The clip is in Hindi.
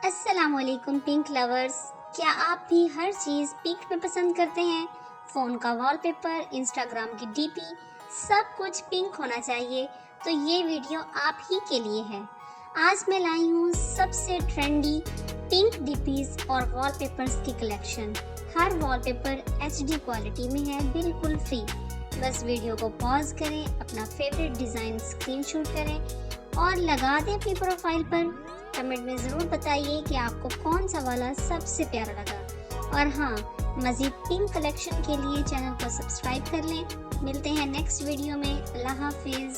अस्सलामुअलैकुम पिंक लवर्स। क्या आप भी हर चीज़ पिंक में पसंद करते हैं? फ़ोन का वॉलपेपर, इंस्टाग्राम की डीपी, सब कुछ पिंक होना चाहिए, तो ये वीडियो आप ही के लिए है। आज मैं लाई हूँ सबसे ट्रेंडी पिंक डीपीज और वॉलपेपर्स की कलेक्शन। हर वॉलपेपर HD क्वालिटी में है, बिल्कुल फ्री। बस वीडियो को पॉज करें, अपना फेवरेट डिज़ाइन स्क्रीनशॉट करें और लगा दें अपनी प्रोफाइल पर। कमेंट में ज़रूर बताइए कि आपको कौन सा वाला सबसे प्यारा लगा। और हाँ, मज़ीद पिंक कलेक्शन के लिए चैनल को सब्सक्राइब कर लें। मिलते हैं नेक्स्ट वीडियो में। अल्लाह हाफिज़।